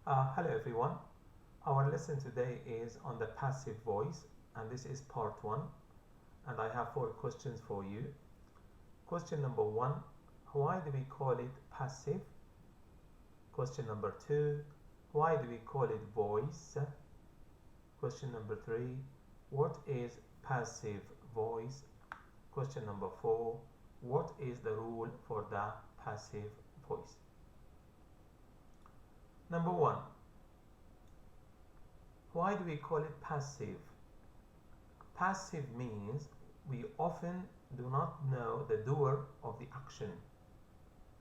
Hello everyone. Our lesson today is on the passive voice, and this is part 1, and I have 4 questions for you. Question number 1, why do we call it passive? Question number 2, why do we call it voice? Question number 3, what is passive voice? Question number 4, what is the rule for the passive voice? Number 1, why do we call it passive? Passive means we often do not know the doer of the action.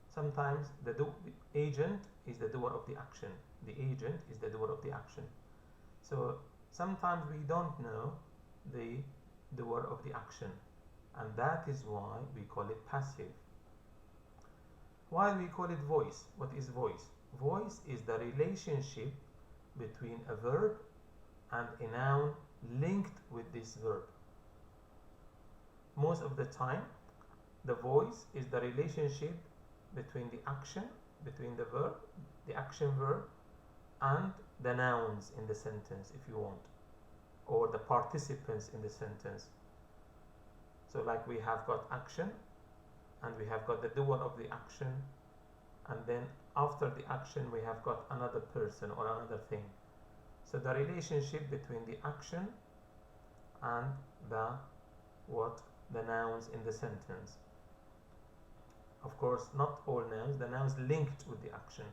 Sometimes the agent is the doer of the action. The agent is the doer of the action. So sometimes we don't know the doer of the action, and that is why we call it passive. Why do we call it voice? What is voice? Voice is the relationship between a verb and a noun linked with this verb. Most of the time, the voice is the relationship between the action, between the verb, the action verb, and the nouns in the sentence, if you want, or the participants in the sentence. So like we have got action, and we have got the doer of the action, and then after the action we have got another person or another thing. So the relationship between the action and the nouns in the sentence. Of course, not all nouns, the nouns linked with the action.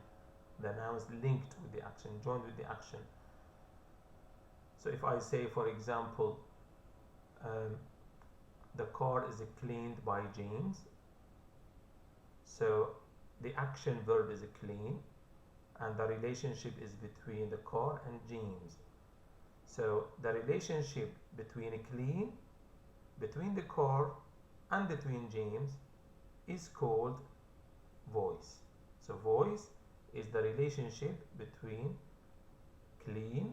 The nouns linked with the action, joined with the action. So if I say, for example, the car is cleaned by James, so the action verb is clean, and the relationship is between the car and James. So the relationship between clean, between the car, and between James is called voice. So voice is the relationship between clean,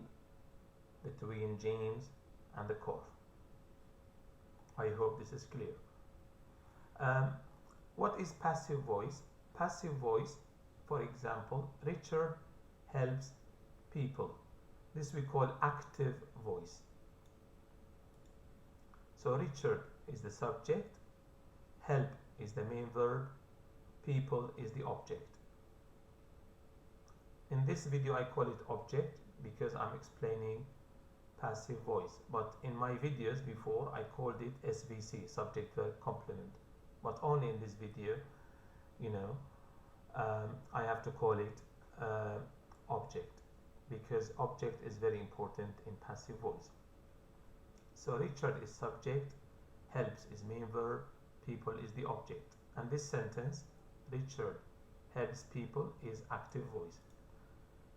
between James and the car. I hope this is clear. What is passive voice? Passive voice, for example, Richard helps people. This we call active voice. So Richard is the subject, help is the main verb, people is the object. In this video I call it object because I'm explaining passive voice, but in my videos before I called it SVC, subject verb complement, but only in this video, I have to call it object, because object is very important in passive voice. So Richard is subject, helps is main verb, people is the object, and this sentence, Richard helps people, is active voice.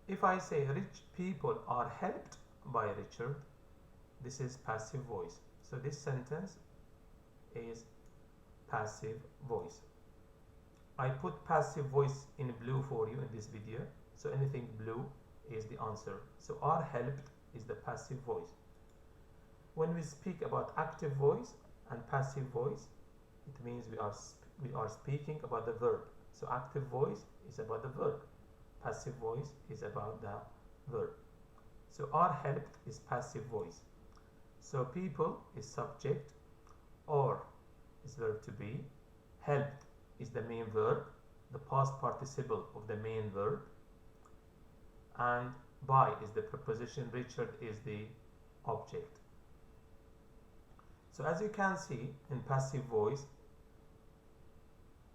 If I say rich people are helped by Richard, this is passive voice. So this sentence is passive voice. I put passive voice in blue for you in this video, so anything blue is the answer. So are helped is the passive voice. When we speak about active voice and passive voice, it means we are speaking about the verb. So active voice is about the verb, passive voice is about the verb. So are helped is passive voice. So people is subject, or is verb to be, helped is the main verb, the past participle of the main verb, and by is the preposition, Richard is the object. So as you can see in passive voice,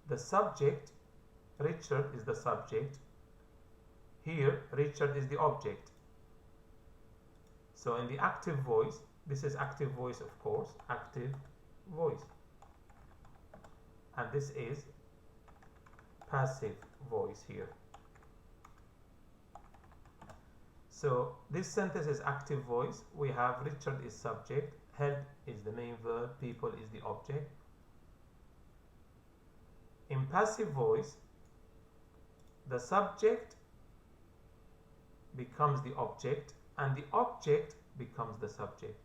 the subject, Richard is the subject, here Richard is the object. So in the active voice, this is active voice, of course, active voice, and this is passive voice here. So this sentence is active voice. We have Richard is subject, help is the main verb, people is the object. In passive voice, the subject becomes the object and the object becomes the subject.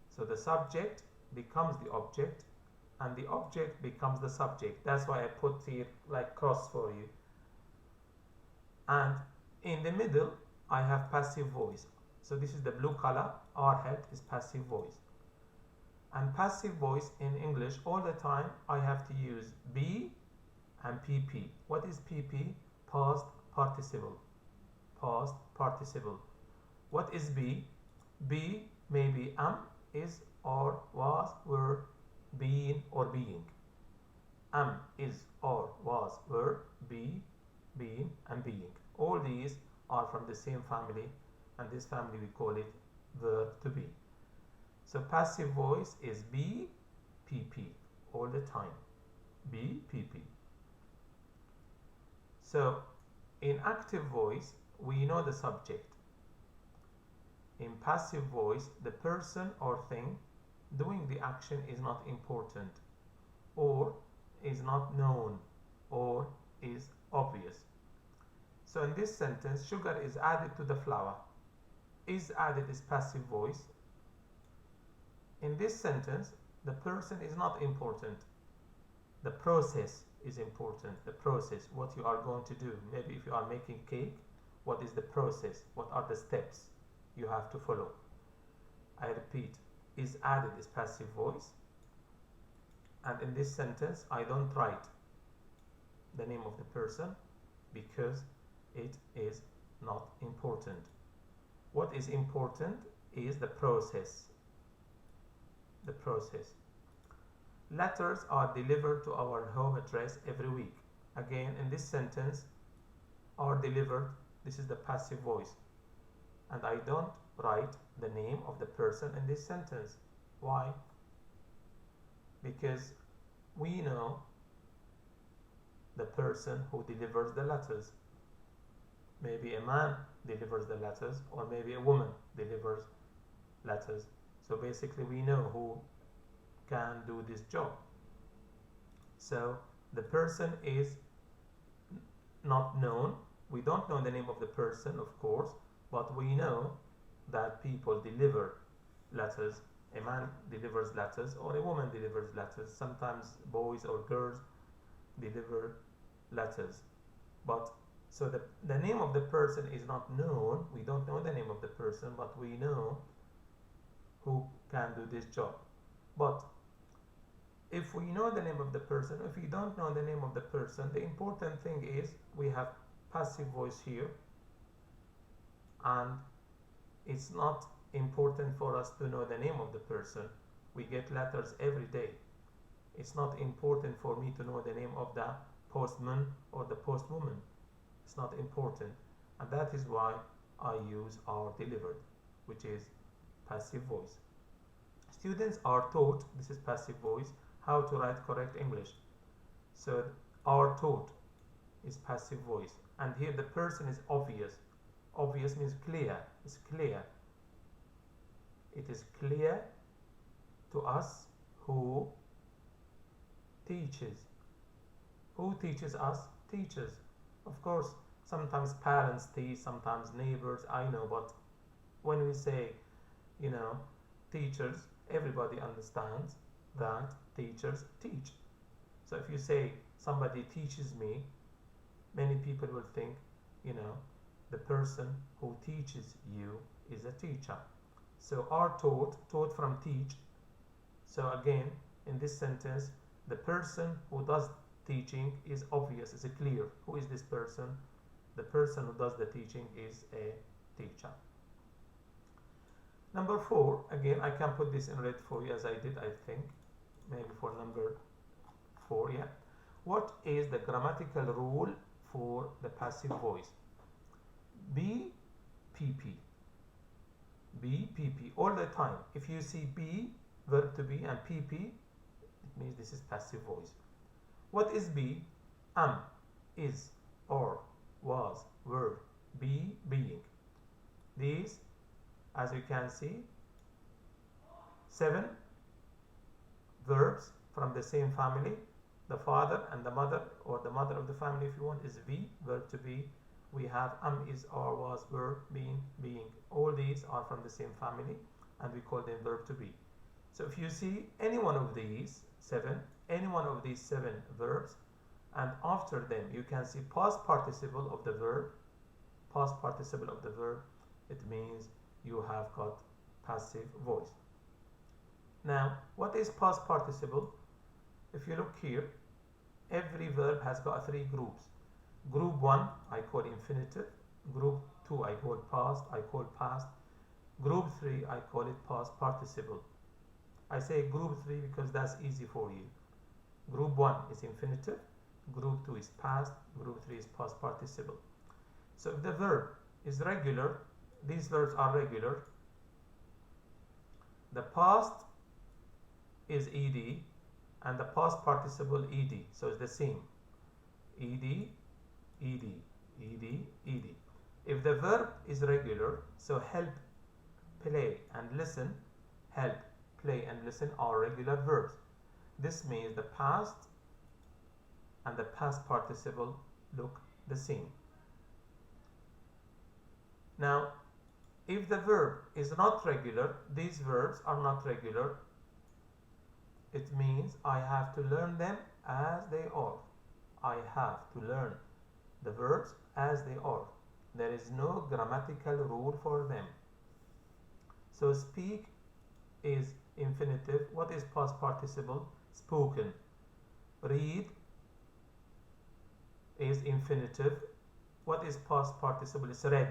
So the subject becomes the object and the object becomes the subject. That's why I put here like cross for you. And In the middle, I have passive voice. So this is the blue color. R head is passive voice. And passive voice in English, all the time, I have to use be and pp. What is pp? Past participle. Past participle. What is be? Be maybe am, is, or was, were, been, or being. Am, is, or was, were, be, being, and being. All these are from the same family, and this family we call it verb to be. So passive voice is be, pp, all the time. Be, pp. So in active voice, we know the subject. In passive voice, the person or thing doing the action is not important, or is not known, or is obvious. So in this sentence, sugar is added to the flour. Is added is passive voice. In this sentence, the person is not important. The process is important. The process, what you are going to do. Maybe if you are making cake, what is the process? What are the steps you have to follow? I repeat, is added is passive voice. And in this sentence, I don't write the name of the person because it is not important. What is important is the process. The process. Letters are delivered to our home address every week. Again, in this sentence, are delivered, this is the passive voice. And I don't write the name of the person in this sentence. Why? Because we know the person who delivers the letters. Maybe a man delivers the letters, or maybe a woman delivers letters. So basically we know who can do this job. So the person is not known. We don't know the name of the person, of course, but we know that people deliver letters. A man delivers letters, or a woman delivers letters. Sometimes boys or girls deliver letters. But so the name of the person is not known. We don't know the name of the person, but we know who can do this job. But if we know the name of the person, if we don't know the name of the person, the important thing is we have passive voice here, and it's not important for us to know the name of the person. We get letters every day. It's not important for me to know the name of the postman or the postwoman. It's not important, and that is why I use are delivered, which is passive voice. Students are taught, this is passive voice, how to write correct English. So are taught is passive voice, and here the person is obvious. Obvious means clear. It's clear. It is clear to us who teaches. Who teaches us? Teachers. Of course, sometimes parents teach, sometimes neighbors, I know, but when we say, teachers, everybody understands that teachers teach. So if you say somebody teaches me, many people will think, the person who teaches you is a teacher. So are taught from teach. So again, in this sentence, the person who does teaching is obvious, is clear. Who is this person? The person who does the teaching is a teacher. Number 4, again, I can put this in red for you as I did, I think. Maybe for number 4, yeah. What is the grammatical rule for the passive voice? Be, pp. Be, pp, all the time. If you see be, verb to be, and pp, it means this is passive voice. What is be? Am, is, or, was, were, be, being. These, as you can see, 7 verbs from the same family. The father and the mother, or the mother of the family if you want, is be, verb to be. We have am, is, or, was, were, been, being. All these are from the same family, and we call them verb to be. So if you see any one of these 7, any one of these 7 verbs, and after them you can see past participle of the verb, past participle of the verb, it means you have got passive voice. Now, what is past participle? If you look here, every verb has got three groups. Group 1 I call infinitive, group 2 I call past, group 3 I call it past participle. I say group 3 because that's easy for you. Group 1 is infinitive, group 2 is past, group 3 is past participle. So if the verb is regular, these verbs are regular, the past is ed and the past participle ed, so it's the same. ed, ed, ed, ed. If the verb is regular, so help, play and listen, help, play and listen are regular verbs. This means the past and the past participle look the same. Now, if the verb is not regular, these verbs are not regular, it means I have to learn them as they are. I have to learn the verbs as they are. There is no grammatical rule for them. So speak is infinitive. What is past participle? Spoken. Read is infinitive. What is past participle? It's read.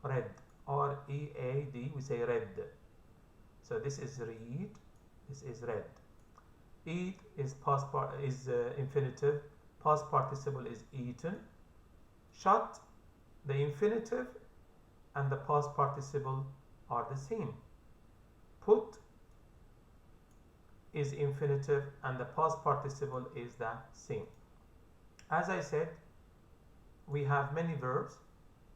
Read. R-E-A-D. We say read. So this is read. This is read. Eat is infinitive. Past participle is eaten. Shut, the infinitive and the past participle are the same. Put is infinitive and the past participle is the same. As I said, we have many verbs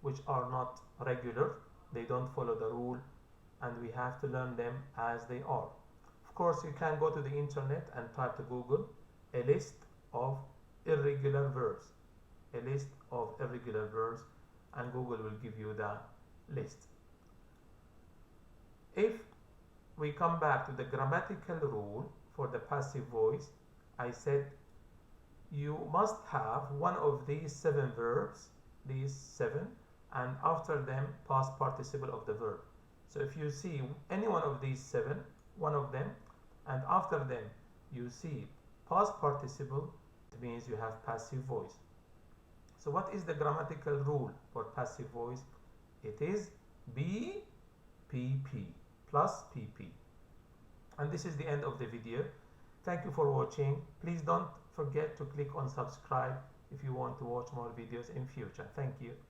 which are not regular. They don't follow the rule and we have to learn them as they are. Of course, you can go to the internet and type to Google a list of irregular verbs. A list of irregular verbs, and Google will give you the list. If we come back to the grammatical rule for the passive voice, I said you must have one of these 7 verbs, these 7, and after them past participle of the verb. So if you see any one of these 7, one of them, and after them you see past participle, it means you have passive voice. So what is the grammatical rule for passive voice? It is B, PP plus PP. And this is the end of the video. Thank you for watching. Please don't forget to click on subscribe if you want to watch more videos in future. Thank you.